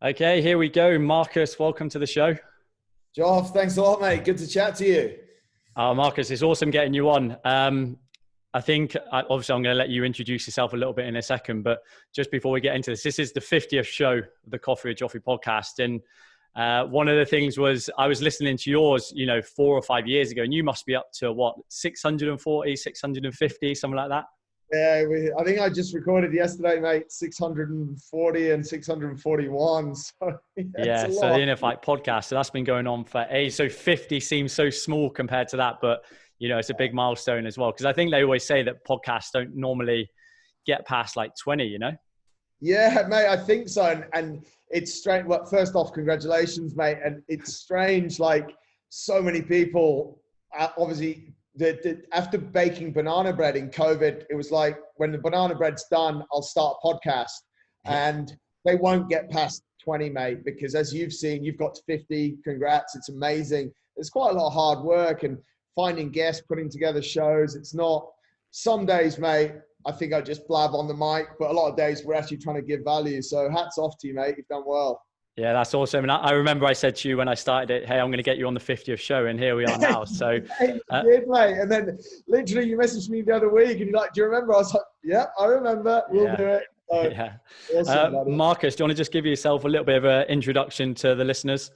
Okay, here we go. Marcus, welcome to the show. Joff, thanks a lot, mate. Good to chat to you. Marcus, it's awesome getting you on. Obviously I'm going to let you introduce yourself a little bit in a second, but just before we get into this is the 50th show of the Coffee with Joffrey podcast. And one of the things was I was listening to yours, 4 or 5 years ago, and you must be up to what, 640, 650, something like that? Yeah, I think I just recorded yesterday, mate, 640 and 641. So it's Yeah, a so the lot. Inner Fight podcast, so that's been going on for so 50 seems so small compared to that, but it's a big milestone as well. Because I think they always say that podcasts don't normally get past like 20. Yeah, mate, I think so. And it's strange. Well, first off, congratulations, mate. And it's strange, like so many people, obviously, after baking banana bread in COVID, it was like, when the banana bread's done, I'll start a podcast. And they won't get past 20, mate, because as you've seen, you've got to 50. Congrats. It's amazing. There's quite a lot of hard work and finding guests, putting together shows. It's not, some days, mate, I think I just blab on the mic, but a lot of days we're actually trying to give value. So hats off to you, mate. You've done well. Yeah, that's awesome. And I remember I said to you when I started it, hey, I'm going to get you on the 50th show. And here we are now. So You did, mate. And then literally you messaged me the other week and you're like, do you remember? I was like, yeah, I remember. We'll do it. Yeah. Awesome, Marcus, do you want to just give yourself a little bit of an introduction to the listeners?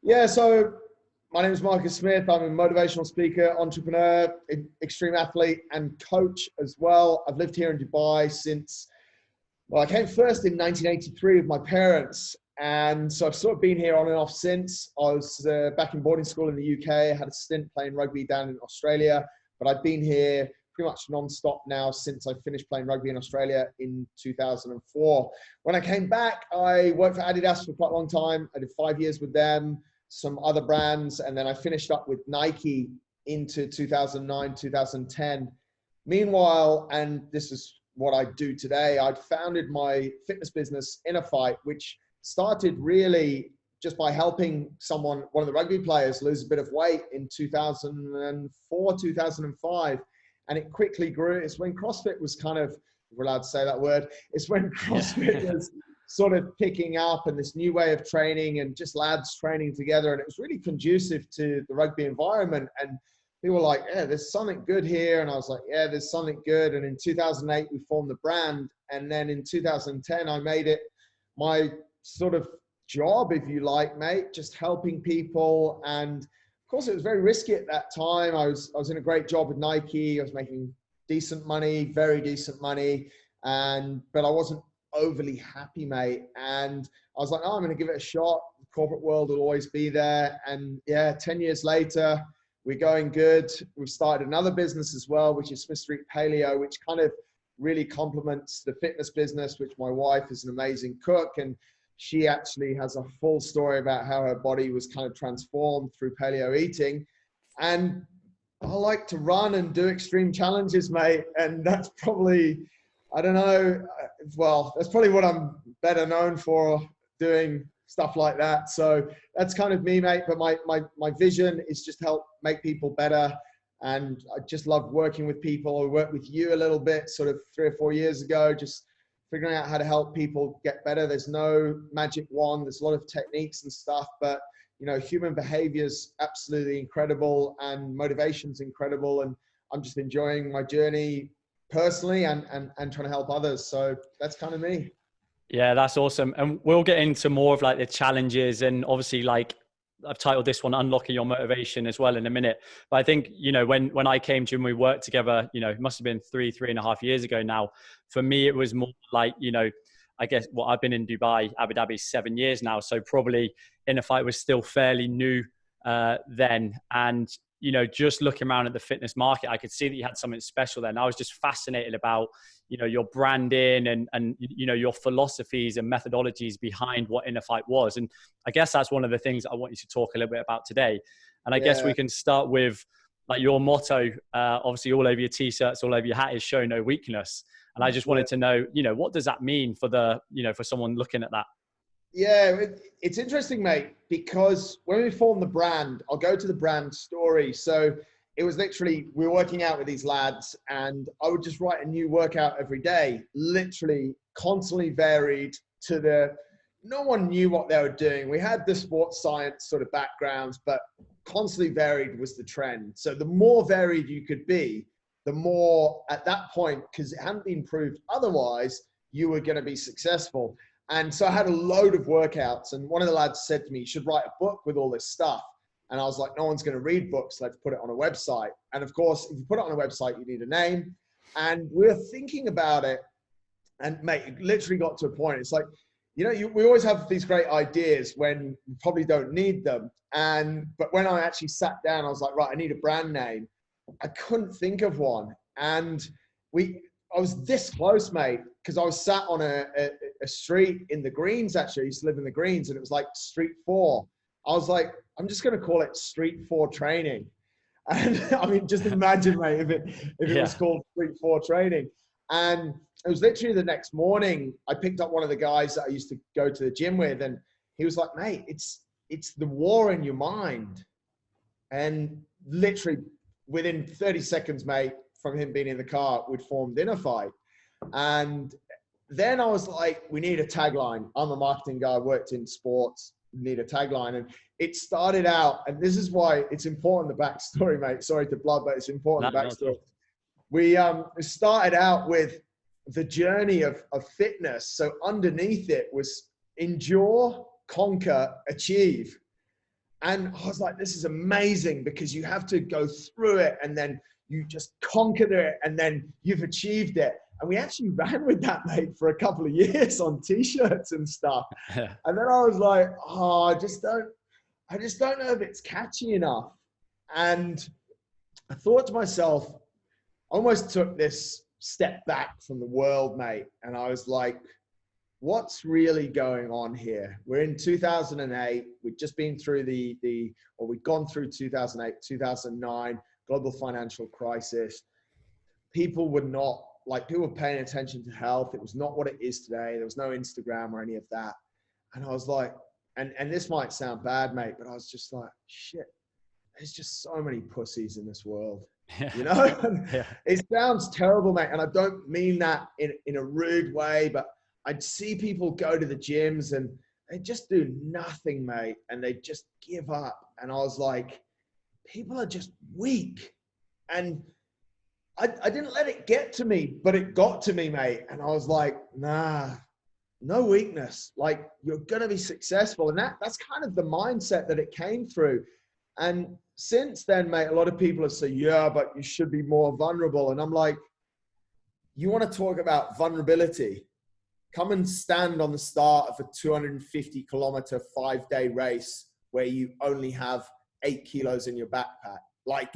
Yeah, so my name is Marcus Smith. I'm a motivational speaker, entrepreneur, extreme athlete, and coach as well. I've lived here in Dubai since, well, I came first in 1983 with my parents. And so I've sort of been here on and off since. I was back in boarding school in the UK. I had a stint playing rugby down in Australia, but I've been here pretty much non-stop now since I finished playing rugby in Australia in 2004. When I came back, I worked for Adidas for quite a long time. I did 5 years with them, some other brands, and then I finished up with Nike into 2009, 2010. Meanwhile, and this is what I do today, I'd founded my fitness business, Inner Fight, which started really just by helping one of the rugby players lose a bit of weight in 2004, 2005. And it quickly grew. It's when CrossFit was kind of, if we're allowed to say that word, it's when CrossFit was sort of picking up and this new way of training and just lads training together. And it was really conducive to the rugby environment. And people were like, yeah, there's something good here. And I was like, yeah, there's something good. And in 2008, we formed the brand. And then in 2010, I made it my sort of job, if you like, mate, just helping people. And of course, it was very risky at that time. I was in a great job with Nike. I was making decent money, very decent money, but I wasn't overly happy, mate. And I was like, oh, I'm going to give it a shot. The corporate world will always be there. And yeah, 10 years later, we're going good. We've started another business as well, which is Smith Street Paleo, which kind of really complements the fitness business, which my wife is an amazing cook. And she actually has a full story about how her body was kind of transformed through paleo eating. And I like to run and do extreme challenges, mate. And that's probably, I don't know, well, that's probably what I'm better known for, doing stuff like that. So that's kind of me, mate. But my vision is just help make people better. And I just love working with people. I worked with you a little bit, sort of 3 or 4 years ago, just figuring out how to help people get better. There's no magic wand. There's a lot of techniques and stuff, but human behavior is absolutely incredible and motivation's incredible. And I'm just enjoying my journey personally and trying to help others. So that's kind of me. Yeah, that's awesome. And we'll get into more of like the challenges and obviously like I've titled this one Unlocking Your Motivation as well in a minute. But I think, when I came to you and we worked together, it must have been 3.5 years ago now. For me, it was more like, I guess I've been in Dubai, Abu Dhabi 7 years now. So probably Inner Fight was still fairly new then. And, just looking around at the fitness market, I could see that you had something special there. And I was just fascinated about, your branding and your philosophies and methodologies behind what Inner Fight was. And I guess that's one of the things I want you to talk a little bit about today. And I guess we can start with like your motto, obviously all over your t-shirts, all over your hat is show no weakness. And I just wanted to know, what does that mean for for someone looking at that? Yeah, it's interesting, mate, because when we formed the brand, I'll go to the brand story. So it was literally, we were working out with these lads and I would just write a new workout every day, literally constantly varied to the, no one knew what they were doing. We had the sports science sort of backgrounds, but constantly varied was the trend. So the more varied you could be, the more at that point, because it hadn't been proved otherwise, you were going to be successful. And so I had a load of workouts, and one of the lads said to me, you should write a book with all this stuff. And I was like, no one's going to read books. Let's put it on a website. And of course, if you put it on a website, you need a name. And we're thinking about it. And mate, it literally got to a point. It's like, we always have these great ideas when we probably don't need them. But when I actually sat down, I was like, right, I need a brand name. I couldn't think of one. And I was this close, mate, because I was sat on a street in the Greens, actually. I used to live in the Greens, and it was like Street 4. I was like, I'm just going to call it Street 4 Training. And I mean, just imagine, mate, if it was called Street 4 Training. And it was literally the next morning, I picked up one of the guys that I used to go to the gym with, and he was like, mate, it's the war in your mind. And literally within 30 seconds, mate, from him being in the car, we'd formed in a fight. And then I was like, we need a tagline. I'm a marketing guy, worked in sports, need a tagline. And it started out, and this is why it's important, the backstory, mate. Sorry to blood, but it's important, the backstory. We started out with the journey of fitness. So underneath it was endure, conquer, achieve. And I was like, this is amazing, because you have to go through it and then you just conquered it and then you've achieved it. And we actually ran with that, mate, for a couple of years on t-shirts and stuff. Yeah. And then I was like, oh, I just don't know if it's catchy enough. And I thought to myself, I almost took this step back from the world, mate. And I was like, what's really going on here? We're in 2008. We'd just been through we'd gone through 2008, 2009, global financial crisis. People were paying attention to health. It was not what it is today. There was no Instagram or any of that. And I was like, and this might sound bad, mate, but I was just like, shit, there's just so many pussies in this world. You know, Yeah. It sounds terrible, mate. And I don't mean that in a rude way, but I'd see people go to the gyms and they just do nothing, mate. And they just give up. And I was like, people are just weak. And I didn't let it get to me, but it got to me, mate. And I was like, nah, no weakness. Like, you're going to be successful. And that's kind of the mindset that it came through. And since then, mate, a lot of people have said, yeah, but you should be more vulnerable. And I'm like, you want to talk about vulnerability? Come and stand on the start of a 250-kilometer 5-day race where you only have 8 kilos in your backpack. Like,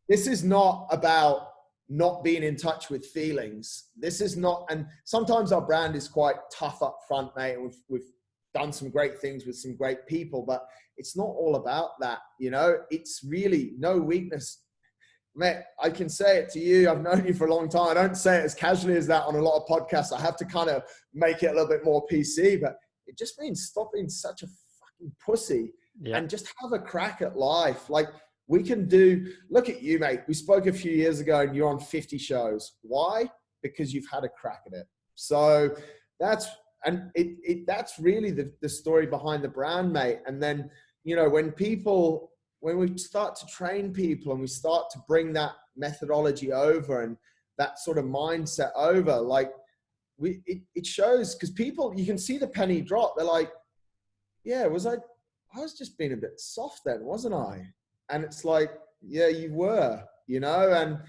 this is not about not being in touch with feelings. This is not, and sometimes our brand is quite tough up front, mate. We've done some great things with some great people, but it's not all about that. You know, it's really no weakness. Mate, I can say it to you. I've known you for a long time. I don't say it as casually as that on a lot of podcasts. I have to kind of make it a little bit more PC, but it just means stop being such a fucking pussy and just have a crack at life. Like, we can look at you, mate. We spoke a few years ago and you're on 50 shows. Why? Because you've had a crack at it. So that's really the story behind the brand, mate. And then, you know, when we start to train people and we start to bring that methodology over and that sort of mindset over, like, it shows, because people, you can see the penny drop. They're like, yeah, I was just being a bit soft then, wasn't I? And it's like, yeah, you were, you know. And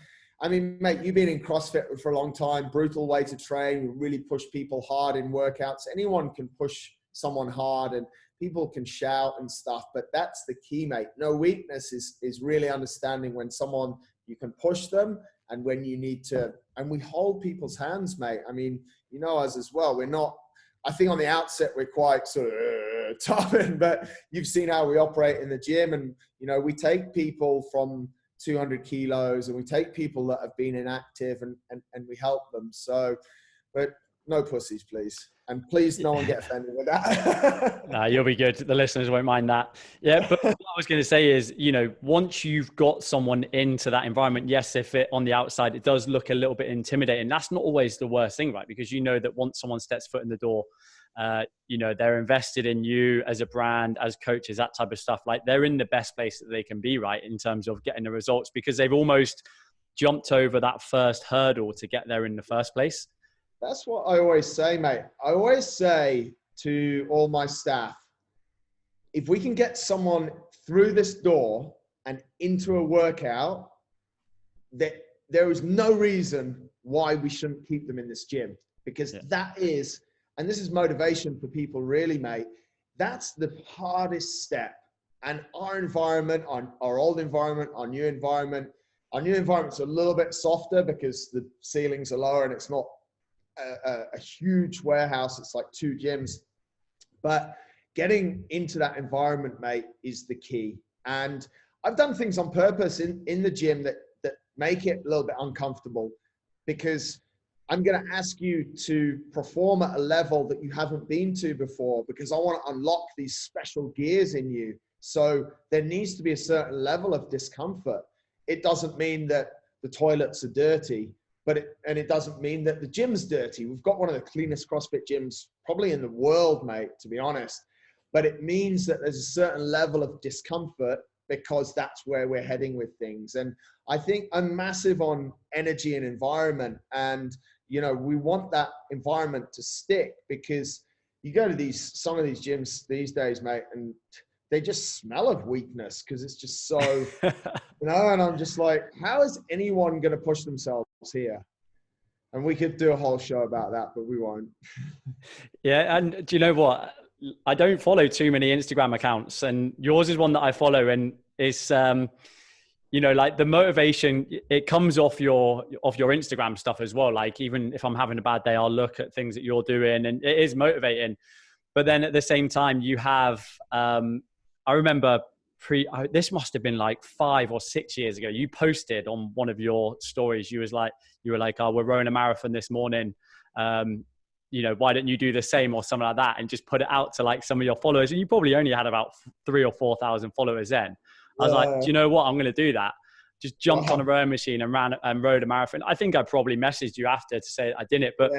I mean, mate, you've been in CrossFit for a long time, brutal way to train. You really push people hard in workouts. Anyone can push someone hard and people can shout and stuff, but that's the key, mate. No weakness is really understanding when you can push them and when you need to, and we hold people's hands, mate. I mean, you know us as well. I think on the outset, we're quite sort of tough, but you've seen how we operate in the gym. And, you know, we take people from 200 kilos and we take people that have been inactive and we help them. So, but no pussies, please. And please, no one get offended with that. Nah, you'll be good. The listeners won't mind that. Yeah, but what I was going to say is, once you've got someone into that environment, yes, if it on the outside, it does look a little bit intimidating. That's not always the worst thing, right? Because you know that once someone steps foot in the door, they're invested in you as a brand, as coaches, that type of stuff. Like they're in the best place that they can be, right, in terms of getting the results, because they've almost jumped over that first hurdle to get there in the first place. That's what I always say, mate. I always say to all my staff, if we can get someone through this door and into a workout, that there is no reason why we shouldn't keep them in this gym, because that is, and this is motivation for people really, mate. That's the hardest step. And our environment, our old environment, our new environment's a little bit softer because the ceilings are lower and it's not a huge warehouse. It's like 2 gyms, but getting into that environment, mate, is the key. And I've done things on purpose in the gym that make it a little bit uncomfortable, because I'm going to ask you to perform at a level that you haven't been to before, because I want to unlock these special gears in you. So there needs to be a certain level of discomfort. It doesn't mean that the toilets are dirty, and it doesn't mean that the gym's dirty. We've got one of the cleanest CrossFit gyms probably in the world, mate, to be honest. But it means that there's a certain level of discomfort, because that's where we're heading with things. And I think I'm massive on energy and environment. And, we want that environment to stick, because you go to some of these gyms these days, mate, and they just smell of weakness, because it's just so, and I'm just like, how is anyone going to push themselves here? And we could do a whole show about that, but we won't. Yeah. And do you know what? I don't follow too many Instagram accounts, and yours is one that I follow, and it's, like the motivation, it comes off your Instagram stuff as well. Like, even if I'm having a bad day, I'll look at things that you're doing, and it is motivating. But then at the same time, you have, I remember this must have been like 5 or 6 years ago. You posted on one of your stories, you were like, oh, we're rowing a marathon this morning. Why don't you do the same, or something like that, and just put it out to like some of your followers. And you probably only had about 3,000 or 4,000 followers then. I was like, do you know what? I'm going to do that. Just jumped on a rowing machine and rowed a marathon. I think I probably messaged you after to say I didn't, but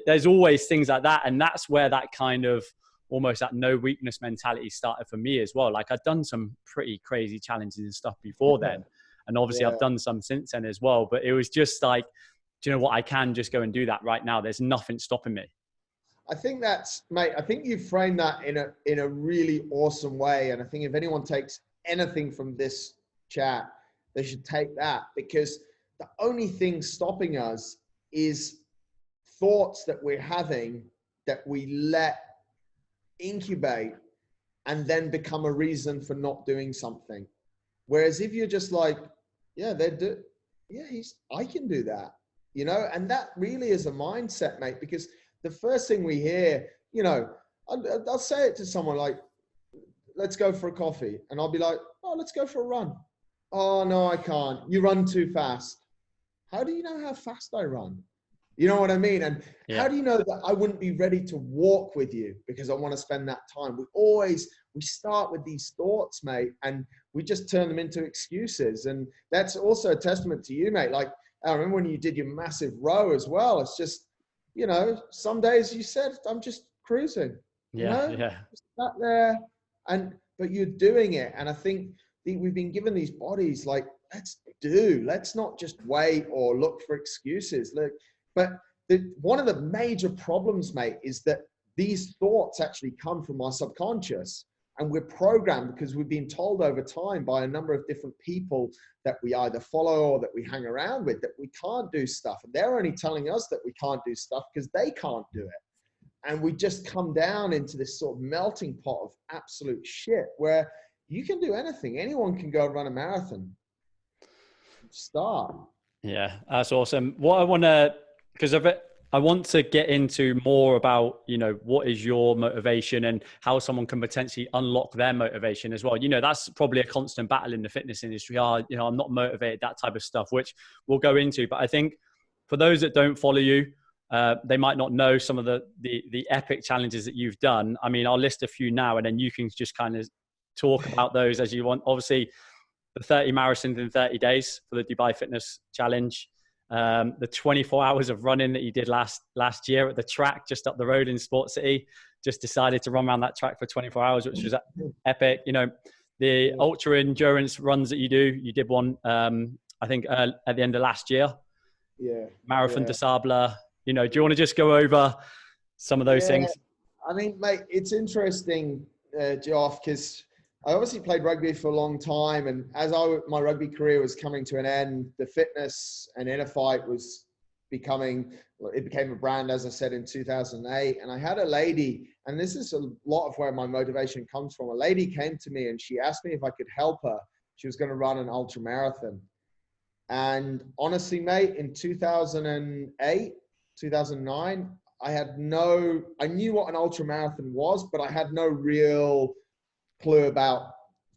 there's always things like that. And that's where that kind of almost that no weakness mentality started for me as well. Like, I'd done some pretty crazy challenges and stuff before then. And obviously I've done some since then as well, but it was just like, do you know what? I can just go and do that right now. There's nothing stopping me. I think mate, I think you framed that in a really awesome way. And I think if anyone takes anything from this chat, they should take that, because the only thing stopping us is thoughts that we're having that we let incubate and then become a reason for not doing something. Whereas if you're just like, I can do that, and that really is a mindset, mate, because the first thing we hear, I'll say it to someone like, let's go for a coffee. And I'll be like, oh, let's go for a run. Oh, no, I can't. You run too fast. How do you know how fast I run? You know what I mean? And how do you know that I wouldn't be ready to walk with you because I want to spend that time? We start with these thoughts, mate, and we just turn them into excuses. And that's also a testament to you, mate. Like, I remember when you did your massive row as well. It's just, some days you said, I'm just cruising. Just sat there, but you're doing it. And I think we've been given these bodies, like, let's not just wait or look for excuses. But one of the major problems, mate, is that these thoughts actually come from our subconscious, and we're programmed because we've been told over time by a number of different people that we either follow or that we hang around with that we can't do stuff. And they're only telling us that we can't do stuff because they can't do it. And we just come down into this sort of melting pot of absolute shit where you can do anything. Anyone can go run a marathon. Start. Yeah, that's awesome. What I want to, because of it, I want to get into more about, what is your motivation and how someone can potentially unlock their motivation as well. That's probably a constant battle in the fitness industry. I'm not motivated, that type of stuff, which we'll go into. But I think for those that don't follow you, they might not know some of the epic challenges that you've done. I mean, I'll list a few now, and then you can just kind of talk about those as you want. Obviously, the 30 marathons in 30 days for the Dubai Fitness Challenge, the 24 hours of running that you did last year at the track just up the road in Sport City. Just decided to run around that track for 24 hours, which was epic. You know, the ultra endurance runs that you do. You did one, I think, at the end of last year. Yeah. Marathon des Sables. You know, do you want to just go over some of those things? I mean, mate, it's interesting, Geoff, because I obviously played rugby for a long time, and as my rugby career was coming to an end, the fitness and inner fight was became a brand, as I said, in 2008. And I had a lady, and this is a lot of where my motivation comes from. A lady came to me and she asked me if I could help her. She was going to run an ultra marathon. And honestly, mate, in 2008, 2009, I knew what an ultra marathon was, but I had no real clue about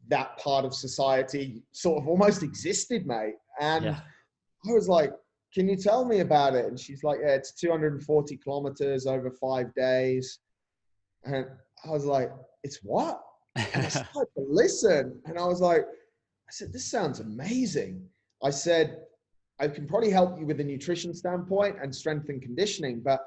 that part of society sort of almost existed, mate. And I was like, can you tell me about it? And she's like, yeah, it's 240 kilometers over 5 days. And I was like, it's what? And I started to listen, and I said, this sounds amazing. I said, I can probably help you with the nutrition standpoint and strength and conditioning, but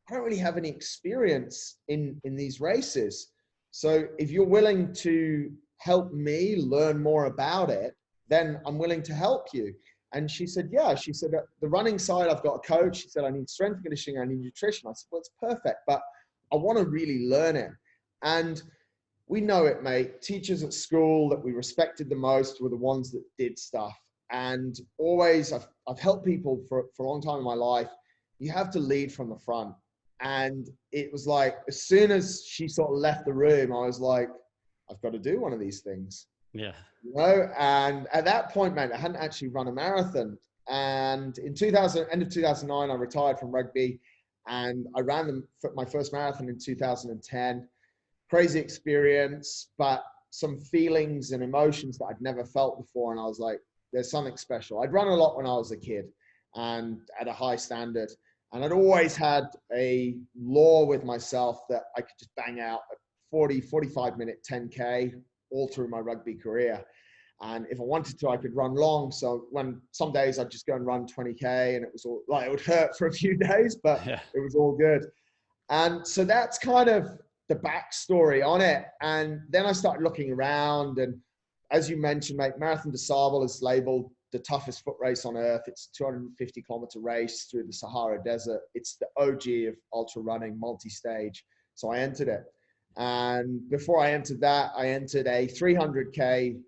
I don't really have any experience in these races. So if you're willing to help me learn more about it, then I'm willing to help you. And she said, yeah. She said, the running side, I've got a coach. She said, I need strength and conditioning, I need nutrition. I said, well, it's perfect, but I want to really learn it. And we know it, mate. Teachers at school that we respected the most were the ones that did stuff. And always, I've helped people for a long time in my life. You have to lead from the front. And it was like, as soon as she sort of left the room, I was like, I've got to do one of these things. Yeah. You know, and at that point, man, I hadn't actually run a marathon. And in end of 2009, I retired from rugby, and I ran my first marathon in 2010. Crazy experience, but some feelings and emotions that I'd never felt before. And I was like, there's something special. I'd run a lot when I was a kid and at a high standard. And I'd always had a law with myself that I could just bang out a 40, 45-minute 10K all through my rugby career. And if I wanted to, I could run long. So when some days I'd just go and run 20K, and it was all like, it would hurt for a few days, but it was all good. And so that's kind of the backstory on it. And then I started looking around, and as you mentioned, mate, Marathon des Sables is labeled the toughest foot race on earth. It's a 250-kilometer race through the Sahara Desert. It's the OG of ultra running, multi-stage. So I entered it. And before I entered that, I entered a 300K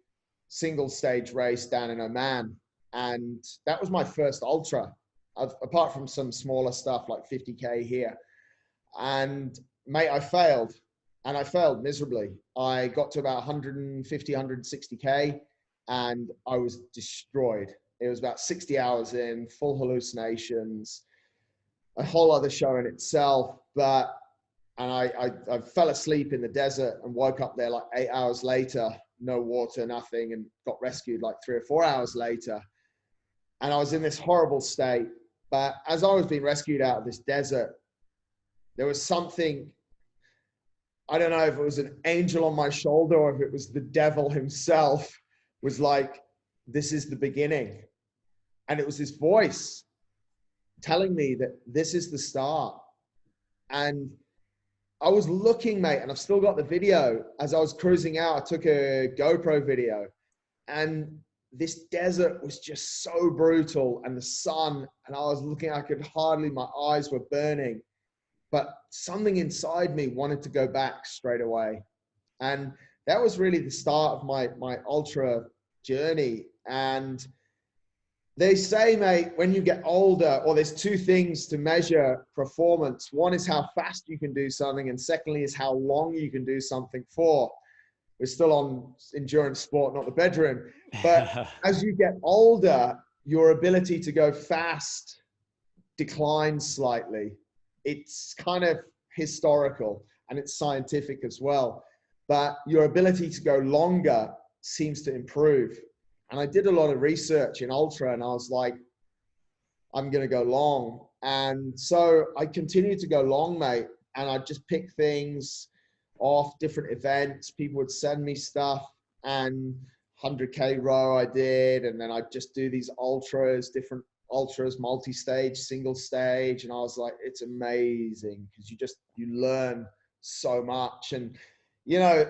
single stage race down in Oman. And that was my first ultra, apart from some smaller stuff like 50K here. And mate, I failed, and I failed miserably. I got to about 150, 160K, and I was destroyed. It was about 60 hours in, full hallucinations, a whole other show in itself. And I fell asleep in the desert and woke up there like 8 hours later, no water, nothing, and got rescued like 3 or 4 hours later. And I was in this horrible state. But as I was being rescued out of this desert, there was something, I don't know if it was an angel on my shoulder or if it was the devil himself, was like, this is the beginning. And it was this voice telling me that this is the start. And I was looking, mate, and I've still got the video. As I was cruising out, I took a GoPro video, and this desert was just so brutal, and the sun, and I was looking, my eyes were burning, but something inside me wanted to go back straight away. And that was really the start of my ultra journey. And they say, mate, when you get older, or there's two things to measure performance. One is how fast you can do something, and secondly is how long you can do something for. We're still on endurance sport, not the bedroom. But as you get older, your ability to go fast declines slightly. It's kind of historical, and it's scientific as well. But your ability to go longer seems to improve. And I did a lot of research in ultra, and I was like, I'm going to go long. And so I continued to go long, mate. And I'd just pick things off different events. People would send me stuff, and 100K row I did. And then I'd just do these ultras, different ultras, multi-stage, single stage. And I was like, it's amazing because you learn so much. And, you know,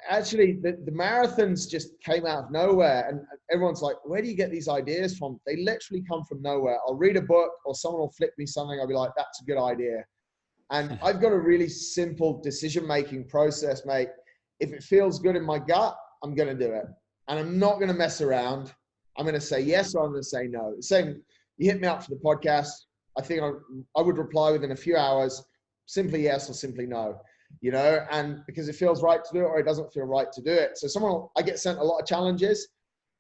actually the marathons just came out of nowhere, and everyone's like, where do you get these ideas from? They literally come from nowhere. I'll read a book or someone will flip me something. I'll be like, that's a good idea. And I've got a really simple decision-making process, mate. If it feels good in my gut, I'm going to do it. And I'm not going to mess around. I'm going to say yes or I'm going to say no. Same, you hit me up for the podcast. I think I would reply within a few hours, simply yes or simply no, you know, and because it feels right to do it or it doesn't feel right to do it. So I get sent a lot of challenges.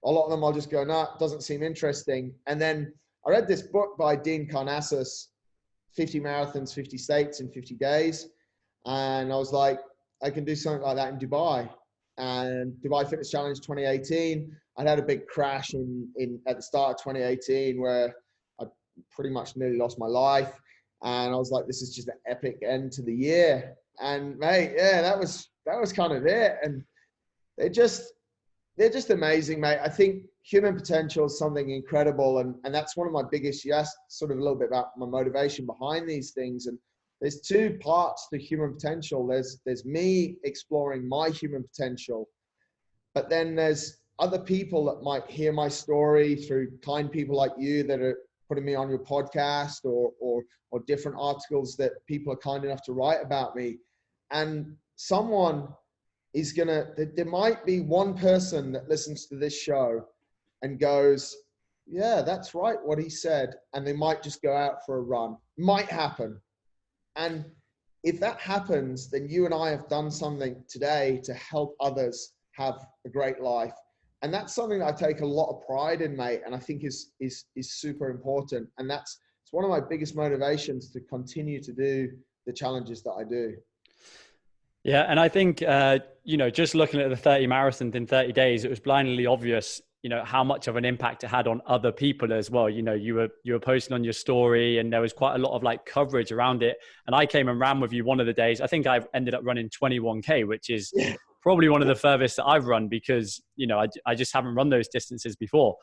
A lot of them I'll just go, nah, it doesn't seem interesting. And then I read this book by Dean Karnazes, 50 marathons, 50 states in 50 days. And I was like, I can do something like that in Dubai. And Dubai Fitness Challenge 2018, I'd had a big crash at the start of 2018 where I pretty much nearly lost my life. And I was like, this is just an epic end to the year. And mate, yeah, that was kind of it. And they're just amazing, mate. I think human potential is something incredible. And that's one of my biggest, you asked sort of a little bit about my motivation behind these things. And there's two parts to human potential. There's me exploring my human potential, but then there's other people that might hear my story through kind people like you that are putting me on your podcast or different articles that people are kind enough to write about me. And someone is there might be one person that listens to this show and goes, yeah, that's right, what he said. And they might just go out for a run. Might happen. And if that happens, then you and I have done something today to help others have a great life. And that's something that I take a lot of pride in, mate. And I think is super important. And it's one of my biggest motivations to continue to do the challenges that I do. Yeah. And I think, you know, just looking at the 30 marathons in 30 days, it was blindly obvious, you know, how much of an impact it had on other people as well. You know, you were posting on your story and there was quite a lot of like coverage around it. And I came and ran with you one of the days. I think I ended up running 21K, which is probably one of the furthest that I've run because, you know, I just haven't run those distances before.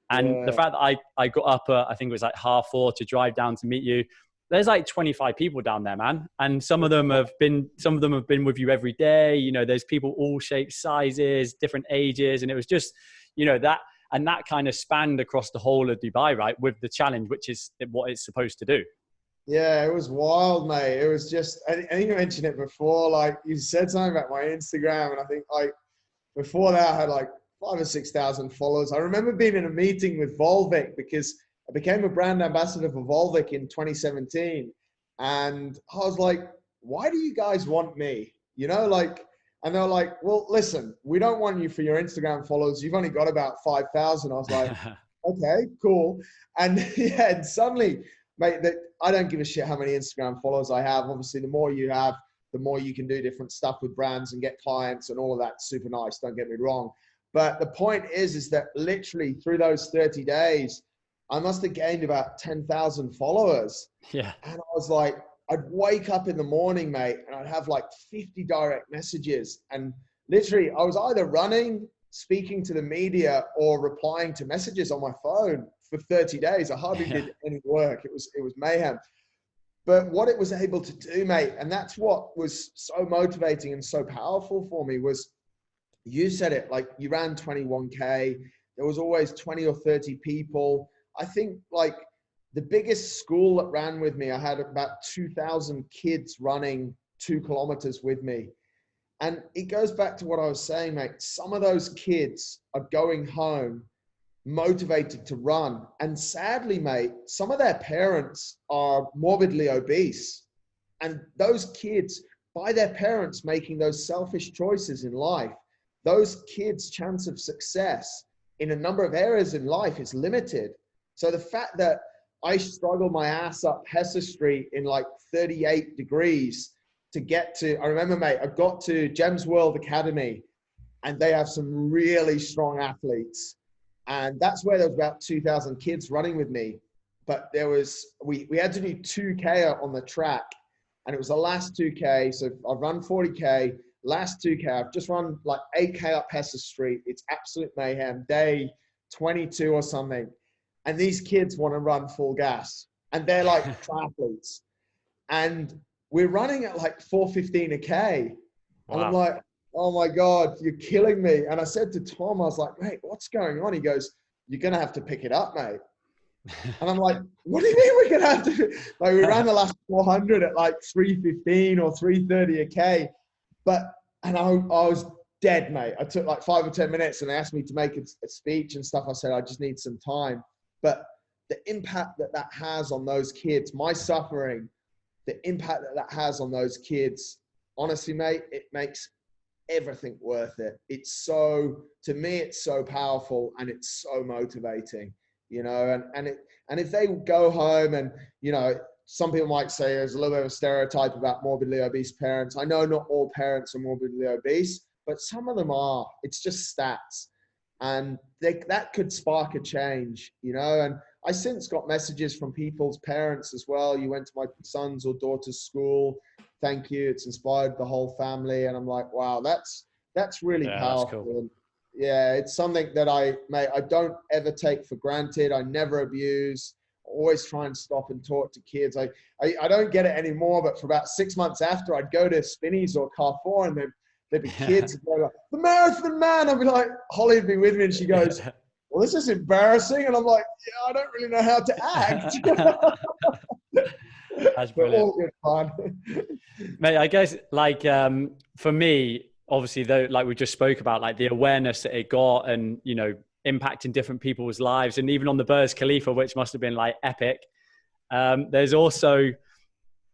And the fact that I got up, I think it was like 4:30 to drive down to meet you. There's like 25 people down there, man. And some of them have been with you every day. You know, there's people all shapes, sizes, different ages. And it was just, you know, that kind of spanned across the whole of Dubai, right? With the challenge, which is what it's supposed to do. Yeah, it was wild, mate. It was just, I think you mentioned it before, like you said something about my Instagram. And I think like before that I had like 5,000 or 6,000 followers. I remember being in a meeting with Volvic because I became a brand ambassador for Volvic in 2017. And I was like, why do you guys want me? You know, like, and they're like, well, listen, we don't want you for your Instagram followers. You've only got about 5,000. I was like, okay, cool. And yeah, and suddenly, mate, I don't give a shit how many Instagram followers I have. Obviously, the more you have, the more you can do different stuff with brands and get clients and all of that. Super nice. Don't get me wrong. But the point is that literally through those 30 days, I must have gained about 10,000 followers. Yeah. And I was like, I'd wake up in the morning, mate, and I'd have like 50 direct messages. And literally I was either running, speaking to the media, or replying to messages on my phone for 30 days. I hardly did any work. It was mayhem. But what it was able to do, mate, and that's what was so motivating and so powerful for me was, you said it, like you ran 21K. There was always 20 or 30 people. I think like the biggest school that ran with me, I had about 2,000 kids running 2 kilometers with me. And it goes back to what I was saying, mate. Some of those kids are going home motivated to run. And sadly, mate, some of their parents are morbidly obese. And those kids, by their parents making those selfish choices in life, those kids' chance of success in a number of areas in life is limited. So the fact that I struggled my ass up Hesse Street in like 38 degrees to get to, I remember, mate, I got to Gems World Academy and they have some really strong athletes. And that's where there was about 2,000 kids running with me. but we had to do 2K on the track, and it was the last 2K. So I've run 40K, last 2K. I've just run like 8K up Hester Street. It's absolute mayhem. Day 22 or something. And these kids want to run full gas, and they're like triathletes. And we're running at like 4:15 a K. And I'm like, oh my God, you're killing me. And I said to Tom, I was like, mate, what's going on? He goes, you're going to have to pick it up, mate. And I'm like, what do you mean we're going to have to? Like, we ran the last 400 at like 3:15 or 3:30 a K. And I was dead, mate. I took like 5 or 10 minutes, and they asked me to make a speech and stuff. I said, I just need some time. But the impact that has on those kids, my suffering, the impact that has on those kids, honestly, mate, it makes everything worth it. To me, it's so powerful, and it's so motivating, you know, and if they go home and, you know, some people might say there's a little bit of a stereotype about morbidly obese parents. I know not all parents are morbidly obese, but some of them are. It's just stats. And that could spark a change, you know. And I since got messages from people's parents as well. You went to my son's or daughter's school. Thank you. It's inspired the whole family. And I'm like, wow, that's really powerful. That's cool. Yeah, it's something that I don't ever take for granted. I never abuse. Always try and stop and talk to kids. I don't get it anymore, but for about 6 months after, I'd go to Spinneys or Carrefour, and there'd be kids, and they'd be like, the marathon man. I'd be like, Holly would be with me, and she goes, well, this is embarrassing. And I'm like, yeah, I don't really know how to act. That's brilliant. All good fun. Mate, I guess like for me, obviously, though, like we just spoke about, like the awareness that it got, and, you know, impacting different people's lives, and even on the Burj Khalifa, which must have been like epic. There's also,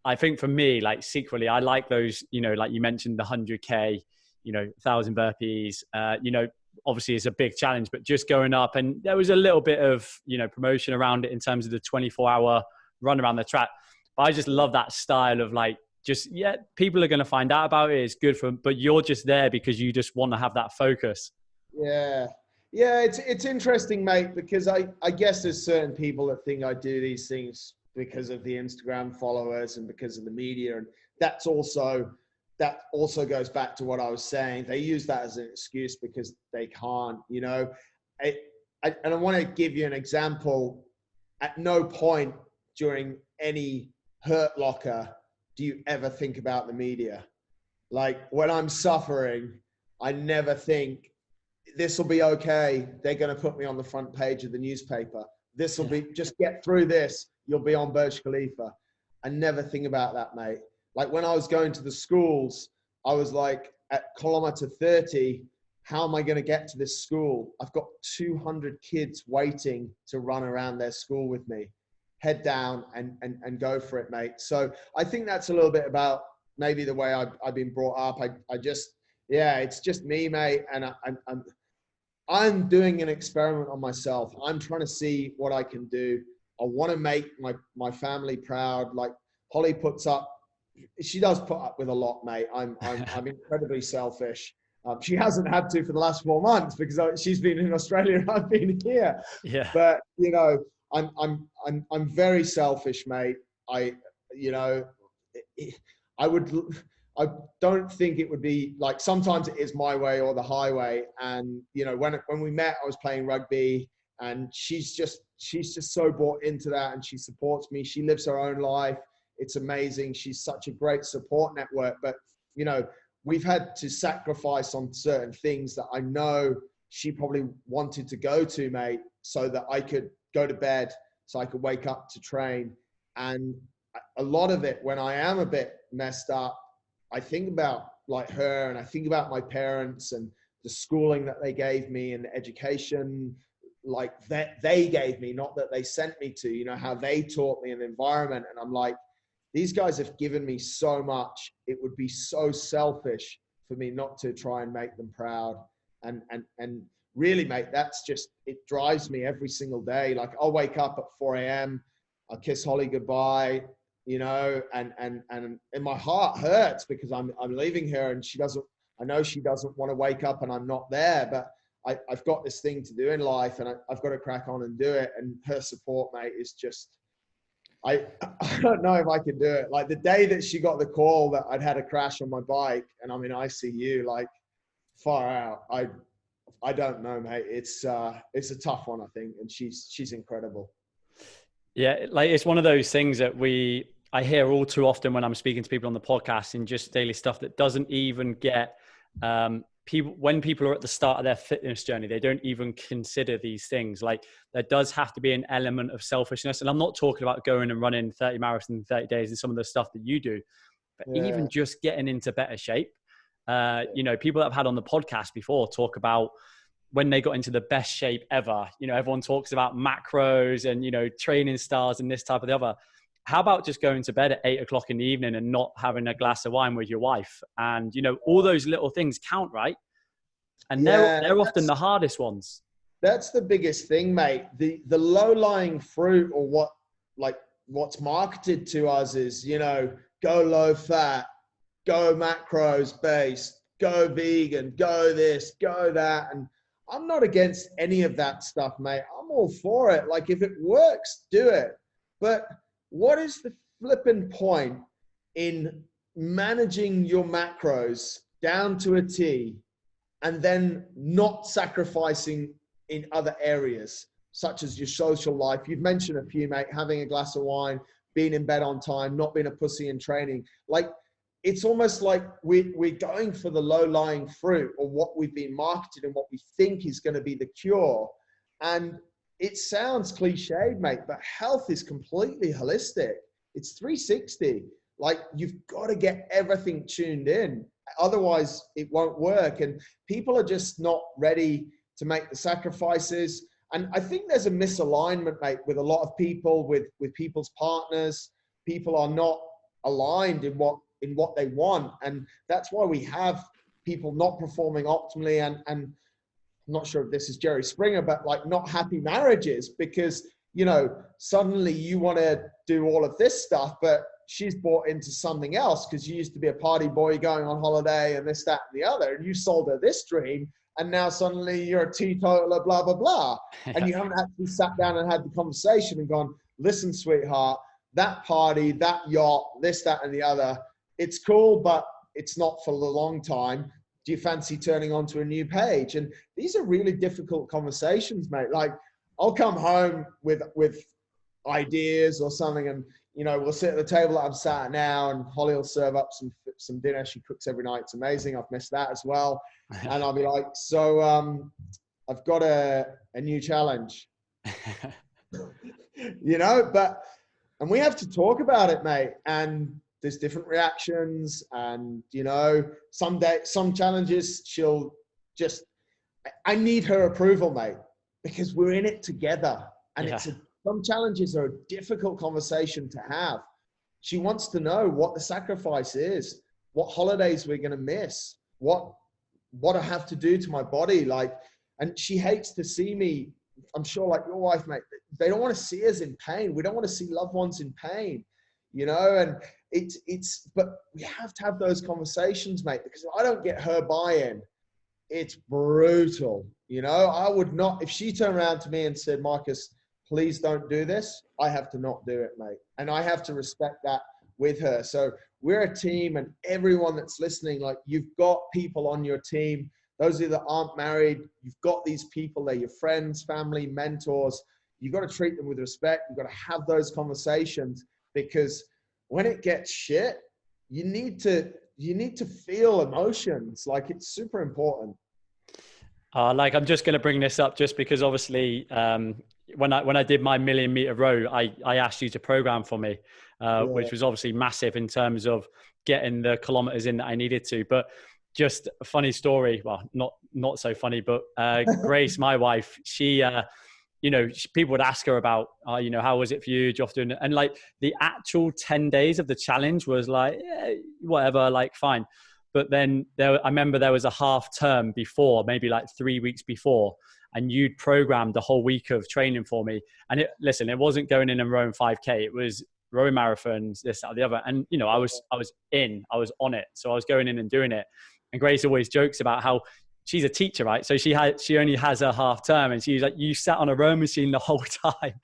I think for me, like secretly, I like those, you know, like you mentioned the 100K, you know, 1,000 burpees, you know, obviously it's a big challenge, but just going up, and there was a little bit of, you know, promotion around it in terms of the 24-hour run around the track. But I just love that style of like, just, yeah, people are going to find out about it. It's good for them, but you're just there because you just want to have that focus. Yeah. Yeah, it's interesting, mate, because I guess there's certain people that think I do these things because of the Instagram followers and because of the media. And that also goes back to what I was saying. They use that as an excuse because they can't, you know. And I want to give you an example. At no point during any Hurt Locker do you ever think about the media. Like when I'm suffering, I never think, this will be okay. They're going to put me on the front page of the newspaper. This will be, just get through this. You'll be on Burj Khalifa. I never think about that, mate. Like when I was going to the schools, I was like, at kilometer 30, how am I going to get to this school? I've got 200 kids waiting to run around their school with me. Head down and go for it, mate. So I think that's a little bit about maybe the way I've been brought up. I just, yeah, it's just me, mate. And I'm doing an experiment on myself. I'm trying to see what I can do. I want to make my family proud. Like Holly she does put up with a lot, mate. I'm incredibly selfish. She hasn't had to for the last 4 months because she's been in Australia and I've been here. Yeah. But you know, I'm very selfish, mate. I don't think it would be like, sometimes it is my way or the highway. And, you know, when we met, I was playing rugby, and she's just so bought into that, and she supports me. She lives her own life. It's amazing. She's such a great support network. But, you know, we've had to sacrifice on certain things that I know she probably wanted to go to, mate, so that I could go to bed, so I could wake up to train. And a lot of it, when I am a bit messed up, I think about like her, and I think about my parents and the schooling that they gave me and the education like that they gave me, not that they sent me to, you know, how they taught me in the environment. And I'm like, these guys have given me so much. It would be so selfish for me not to try and make them proud. And really, mate, that's just, it drives me every single day. Like I'll wake up at 4 a.m. I'll kiss Holly goodbye, you know, and my heart hurts because I'm leaving her, and I know she doesn't want to wake up and I'm not there, but I've got this thing to do in life, and I've got to crack on and do it. And her support, mate, is just, I don't know if I could do it. Like the day that she got the call that I'd had a crash on my bike and I'm in ICU, like far out. I don't know, mate. It's a tough one, I think. And she's incredible. Yeah. Like it's one of those things that I hear all too often when I'm speaking to people on the podcast and just daily stuff that doesn't even get, when people are at the start of their fitness journey, they don't even consider these things. Like there does have to be an element of selfishness. And I'm not talking about going and running 30 marathons in 30 days and some of the stuff that you do, but even just getting into better shape. You know, people that I've had on the podcast before talk about when they got into the best shape ever. You know, everyone talks about macros and, you know, training stars and this type of the other. How about just going to bed at 8 o'clock in the evening and not having a glass of wine with your wife? And, you know, all those little things count, right? And they're often the hardest ones. That's the biggest thing, mate. The low-lying fruit, or what's marketed to us is, you know, go low fat, go macros based, go vegan, go this, go that. And I'm not against any of that stuff, mate. I'm all for it. Like if it works, do it. But what is the flipping point in managing your macros down to a T and then not sacrificing in other areas, such as your social life? You've mentioned a few, mate, having a glass of wine, being in bed on time, not being a pussy in training. Like, it's almost like we're going for the low-lying fruit, or what we've been marketed and what we think is going to be the cure. And it sounds cliched, mate, but health is completely holistic. It's 360. Like, you've got to get everything tuned in. Otherwise, it won't work. And people are just not ready to make the sacrifices. And I think there's a misalignment, mate, with a lot of people, with people's partners. People are not aligned in what they want. And that's why we have people not performing optimally, and I'm not sure if this is Jerry Springer, but like not happy marriages, because, you know, suddenly you want to do all of this stuff, but she's bought into something else because you used to be a party boy going on holiday and this, that, and the other, and you sold her this dream, and now suddenly you're a teetotaler, blah, blah, blah. And you haven't actually sat down and had the conversation and gone, listen, sweetheart, that party, that yacht, this, that, and the other, it's cool, but it's not for the long time. Do you fancy turning onto a new page? And these are really difficult conversations, mate. Like, I'll come home with ideas or something, and, you know, we'll sit at the table that I'm sat at now, and Holly will serve up some dinner. She cooks every night. It's amazing. I've missed that as well. And I'll be like, so I've got a new challenge, you know, and we have to talk about it, mate. And there's different reactions, and, you know, some challenges she'll just, I need her approval, mate, because we're in it together. And some challenges are a difficult conversation to have. She wants to know what the sacrifice is, what holidays we're going to miss, what I have to do to my body. Like, and she hates to see me, I'm sure, like your wife, mate, they don't want to see us in pain. We don't want to see loved ones in pain, you know. And but we have to have those conversations, mate, because if I don't get her buy-in, it's brutal. You know, I would not, if she turned around to me and said, Marcus, please don't do this, I have to not do it, mate. And I have to respect that with her. So we're a team, and everyone that's listening, like, you've got people on your team. Those of you that aren't married, you've got these people. They're your friends, family, mentors. You've got to treat them with respect. You've got to have those conversations, because when it gets shit, you need to feel emotions. Like, it's super important. Like, I'm just going to bring this up just because, obviously, when I did my 1,000,000-meter row, I asked you to program for me, which was obviously massive in terms of getting the kilometers in that I needed to. But just a funny story. Well, not so funny, but Grace, my wife, she, you know, people would ask her about, you know, how was it for you? Do you often, and like the actual 10 days of the challenge was like, yeah, whatever, like fine. But then I remember there was a half term before, maybe like 3 weeks before, and you'd programmed the whole week of training for me. And listen, it wasn't going in and rowing 5K. It was rowing marathons, this, that, or the other. And, you know, I was on it. So I was going in and doing it. And Grace always jokes about how she's a teacher, right? So she only has her half term, and she's like, you sat on a rowing machine the whole time.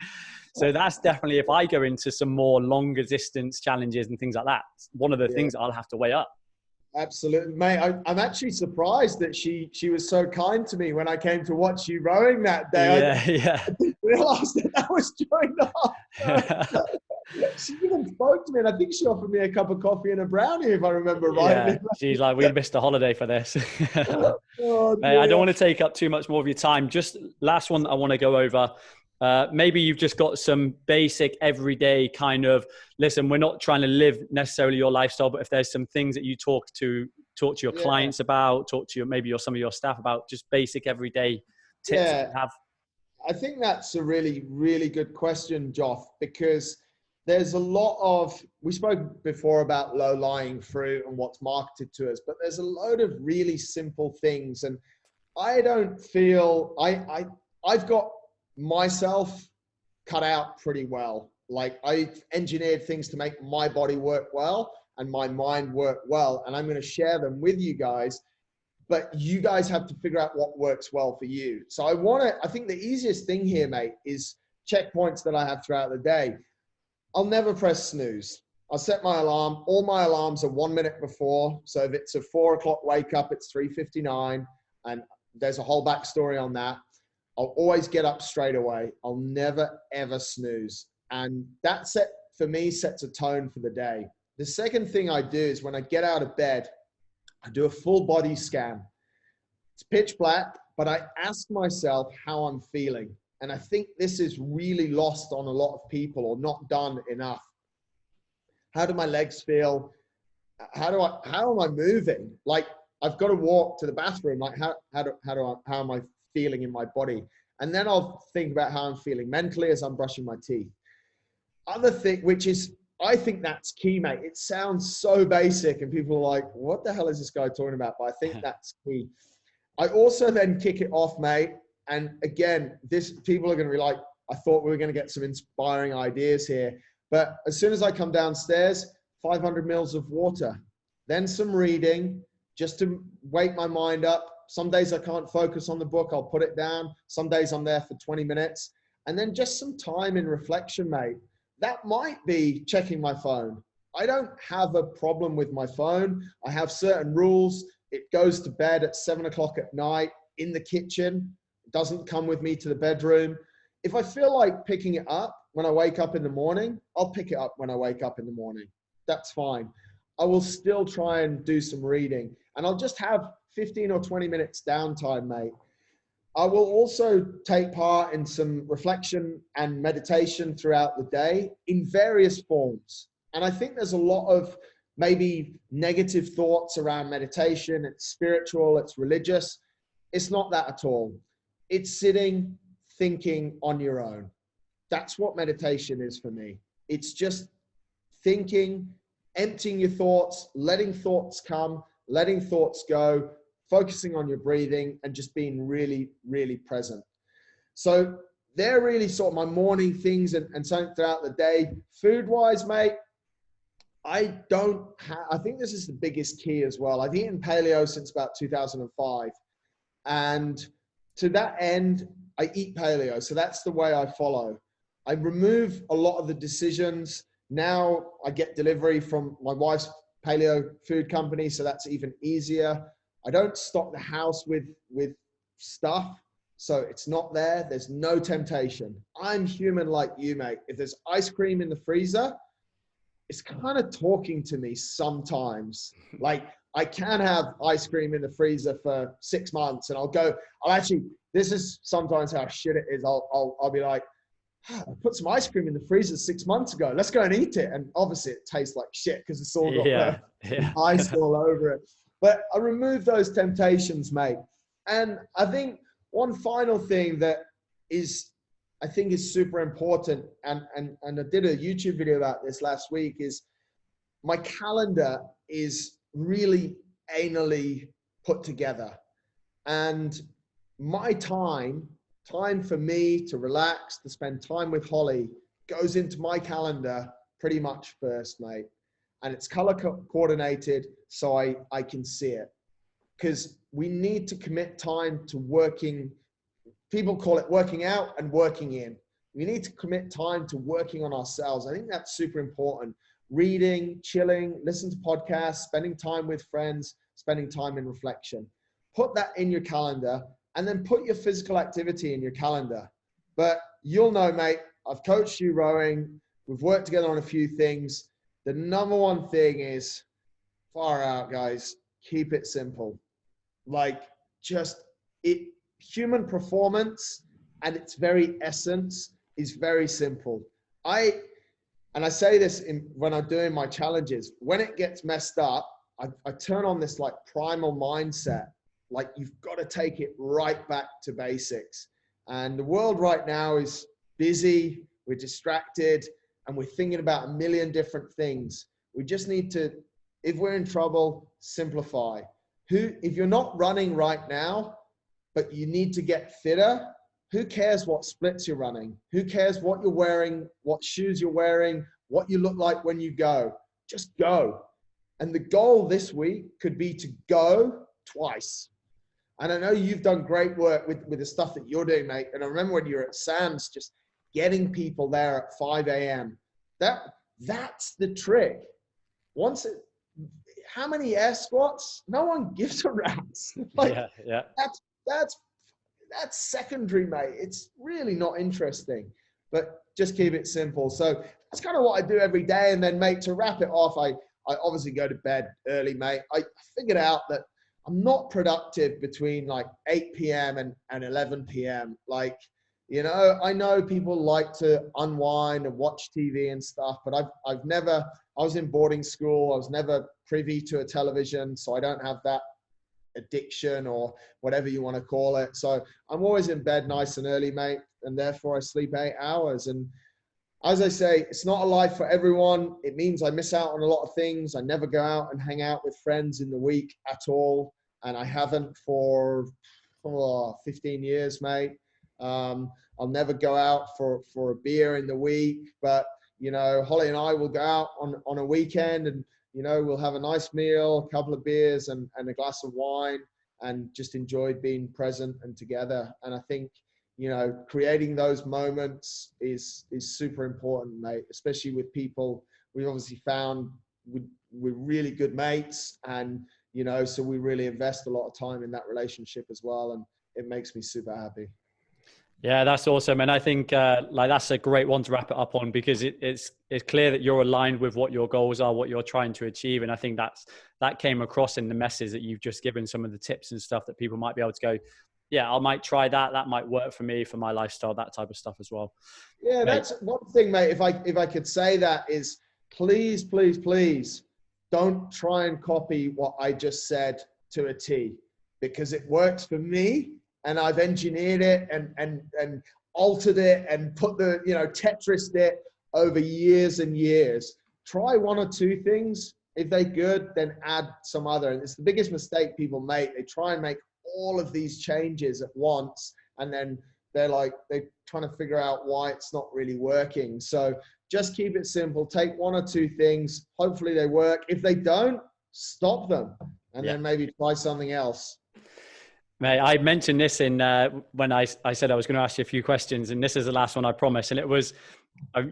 So that's definitely, if I go into some more longer distance challenges and things like that, one of the things I'll have to weigh up. Absolutely, mate. I'm actually surprised that she was so kind to me when I came to watch you rowing that day. I didn't realize that was during the half. She even spoke to me, and I think she offered me a cup of coffee and a brownie, if I remember right. Yeah, she's like, we missed a holiday for this. Oh, Mate, I don't want to take up too much more of your time. Just last one that I want to go over. Maybe you've just got some basic everyday kind of, listen, we're not trying to live necessarily your lifestyle, but if there's some things that you talk to your clients about, talk to some of your staff about, just basic everyday tips that you have. I think that's a really, really good question, Joff, because there's a lot of, we spoke before about low-lying fruit and what's marketed to us, but there's a load of really simple things. And I don't feel, I've got myself cut out pretty well. Like, I've engineered things to make my body work well and my mind work well. And I'm going to share them with you guys, but you guys have to figure out what works well for you. So I think the easiest thing here, mate, is checkpoints that I have throughout the day. I'll never press snooze. I'll set my alarm. All my alarms are 1 minute before. So if it's a 4 o'clock wake up, it's 3:59. And there's a whole backstory on that. I'll always get up straight away. I'll never, ever snooze. And that for me, sets a tone for the day. The second thing I do is when I get out of bed, I do a full body scan. It's pitch black, but I ask myself how I'm feeling. And I think this is really lost on a lot of people, or not done enough. How do my legs feel? How am I moving? Like, I've got to walk to the bathroom. Like, how am I feeling in my body? And then I'll think about how I'm feeling mentally as I'm brushing my teeth. Other thing, which is, I think that's key, mate. It sounds so basic and people are like, what the hell is this guy talking about? But I think that's key. I also then kick it off, mate. And again, people are going to be like, I thought we were going to get some inspiring ideas here. But as soon as I come downstairs, 500 mils of water, then some reading just to wake my mind up. Some days I can't focus on the book. I'll put it down. Some days I'm there for 20 minutes. And then just some time in reflection, mate. That might be checking my phone. I don't have a problem with my phone. I have certain rules. It goes to bed at 7 o'clock at night in the kitchen. It doesn't come with me to the bedroom. If I feel like picking it up when I wake up in the morning, I'll pick it up when I wake up in the morning. That's fine. I will still try and do some reading, and I'll just have 15 or 20 minutes downtime, mate. I will also take part in some reflection and meditation throughout the day in various forms. And I think there's a lot of maybe negative thoughts around meditation. It's spiritual, it's religious. It's not that at all. It's sitting, thinking on your own. That's what meditation is for me. It's just thinking, emptying your thoughts, letting thoughts come, letting thoughts go, focusing on your breathing, and just being really, really present. So they're really sort of my morning things and something throughout the day. Food-wise, mate, I think this is the biggest key as well. I've eaten paleo since about 2005. And to that end, I eat paleo. So that's the way I follow. I remove a lot of the decisions. Now I get delivery from my wife's paleo food company, so that's even easier. I don't stock the house with stuff, so it's not there. There's no temptation. I'm human like you, mate. If there's ice cream in the freezer, it's kind of talking to me sometimes. Like, I can have ice cream in the freezer for 6 months, and this is sometimes how shit it is. I'll be like, I put some ice cream in the freezer 6 months ago. Let's go and eat it. And obviously it tastes like shit because it's all got ice all over it. But I remove those temptations, mate. And I think one final thing that I think is super important, and I did a YouTube video about this last week, is my calendar is really anally put together. And my time for me to relax, to spend time with Holly, goes into my calendar pretty much first, mate. And it's color coordinated so I can see it. Because we need to commit time to working. People call it working out and working in. We need to commit time to working on ourselves. I think that's super important. Reading, chilling, listen to podcasts, spending time with friends, spending time in reflection. Put that in your calendar, and then put your physical activity in your calendar. But you'll know, mate, I've coached you rowing. We've worked together on a few things. The number one thing is, far out, guys, keep it simple. Like, just it, human performance and its very essence is very simple. I say this when I'm doing my challenges, when it gets messed up, I turn on this like primal mindset. Like, you've got to take it right back to basics. And the world right now is busy, we're distracted, and we're thinking about a million different things. We just need to, if we're in trouble, simplify. If you're not running right now, but you need to get fitter, who cares what splits you're running? Who cares what you're wearing, what shoes you're wearing, what you look like when you go? Just go. And the goal this week could be to go twice. And I know you've done great work with the stuff that you're doing, mate. And I remember when you were at Sam's, just getting people there at 5 a.m. That's the trick. How many air squats? No one gives a rat's. Like, yeah. That's secondary, mate. It's really not interesting, but just keep it simple. So that's kind of what I do every day. And then, mate, to wrap it off, I obviously go to bed early, mate. I figured out that I'm not productive between like 8 p.m. and 11 p.m. Like, you know, I know people like to unwind and watch TV and stuff, but I was in boarding school. I was never privy to a television, so I don't have that addiction or whatever you want to call it. So I'm always in bed nice and early, mate, and therefore I sleep 8 hours. And as I say, it's not a life for everyone. It means I miss out on a lot of things. I never go out and hang out with friends in the week at all, and I haven't for 15 years, mate. I'll never go out for a beer in the week, but you know, Holly and I will go out on a weekend, and you know, we'll have a nice meal, a couple of beers and a glass of wine, and just enjoy being present and together. And I think, you know, creating those moments is super important, mate, especially with people we've obviously found we're really good mates, and, you know, so we really invest a lot of time in that relationship as well. And it makes me super happy. Yeah, that's awesome. And I think like that's a great one to wrap it up on, because it's clear that you're aligned with what your goals are, what you're trying to achieve. And I think that came across in the message that you've just given, some of the tips and stuff that people might be able to go, yeah, I might try that. That might work for me, for my lifestyle, that type of stuff as well. Yeah, mate, that's one thing, mate. If I could say that is, please, please, please don't try and copy what I just said to a T, because it works for me. And I've engineered it and altered it and put the, you know, Tetrised it over years and years. Try one or two things. If they're good, then add some other. And it's the biggest mistake people make. They try and make all of these changes at once, and then they're trying to figure out why it's not really working. So just keep it simple. Take one or two things. Hopefully they work. If they don't, stop them, and then maybe try something else. Mate, I mentioned this in when I said I was going to ask you a few questions, and this is the last one, I promise. And it was,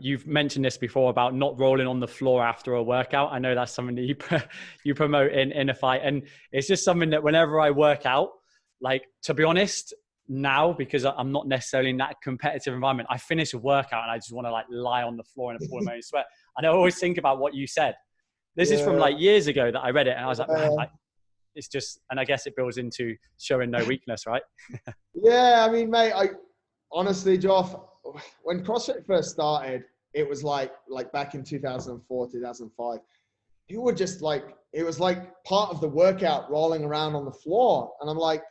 you've mentioned this before about not rolling on the floor after a workout. I know that's something that you promote in a fight, and it's just something that whenever I work out, like, to be honest, now, because I'm not necessarily in that competitive environment, I finish a workout and I just want to like lie on the floor in a pool of my own sweat. And I always think about what you said. This is from like years ago that I read it, and I was like, man, it's just, and I guess it builds into showing no weakness, right? Yeah, I mean, mate, honestly, Joff, when CrossFit first started, it was like back in 2004, 2005, you were just like, it was like part of the workout, rolling around on the floor. And I'm like,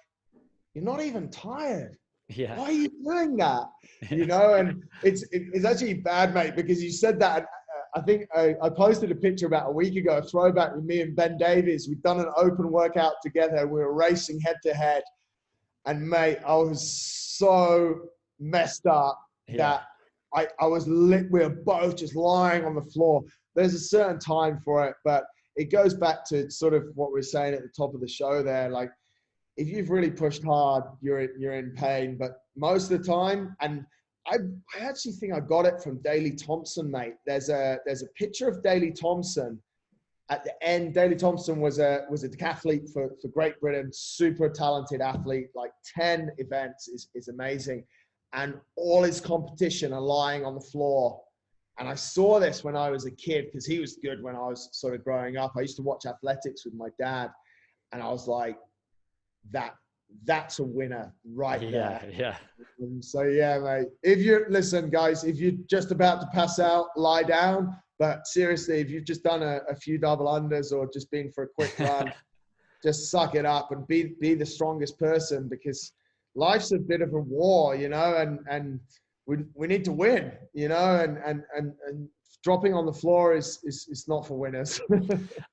you're not even tired. Yeah. Why are you doing that? You know, and it's actually bad, mate, because you said that. I think I posted a picture about a week ago, a throwback with me and Ben Davies. We'd done an open workout together. We were racing head to head. And mate, I was so messed up that we were both just lying on the floor. There's a certain time for it, but it goes back to sort of what we were saying at the top of the show there. Like, if you've really pushed hard, you're in pain. But most of the time, and I actually think I got it from Daley Thompson, mate. There's a picture of Daley Thompson at the end. Daley Thompson was a decathlete for Great Britain, super talented athlete, like 10 events is amazing. And all his competition are lying on the floor. And I saw this when I was a kid, because he was good when I was sort of growing up. I used to watch athletics with my dad, and I was like, that's a winner right there. Yeah. So yeah, mate. Listen, guys, if you're just about to pass out, lie down. But seriously, if you've just done a few double unders or just been for a quick run, just suck it up and be the strongest person, because life's a bit of a war, and we need to win, and dropping on the floor is not for winners.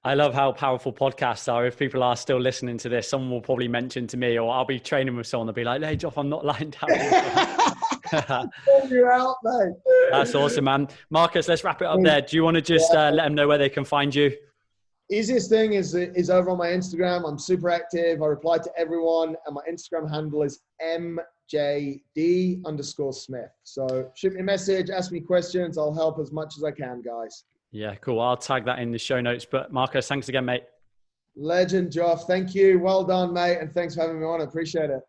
I love how powerful podcasts are. If people are still listening to this, someone will probably mention to me, or I'll be training with someone, they'll be like, "Hey, Joff, I'm not lying down." You're out, mate. That's awesome, man. Marcus, let's wrap it up there. Do you want to just let them know where they can find you? Easiest thing is over on my Instagram. I'm super active. I reply to everyone, and my Instagram handle is MJD_Smith. So shoot me a message, ask me questions. I'll help as much as I can, guys. Yeah, cool. I'll tag that in the show notes. But Marcus, thanks again, mate. Legend, Joff. Thank you. Well done, mate. And thanks for having me on. I appreciate it.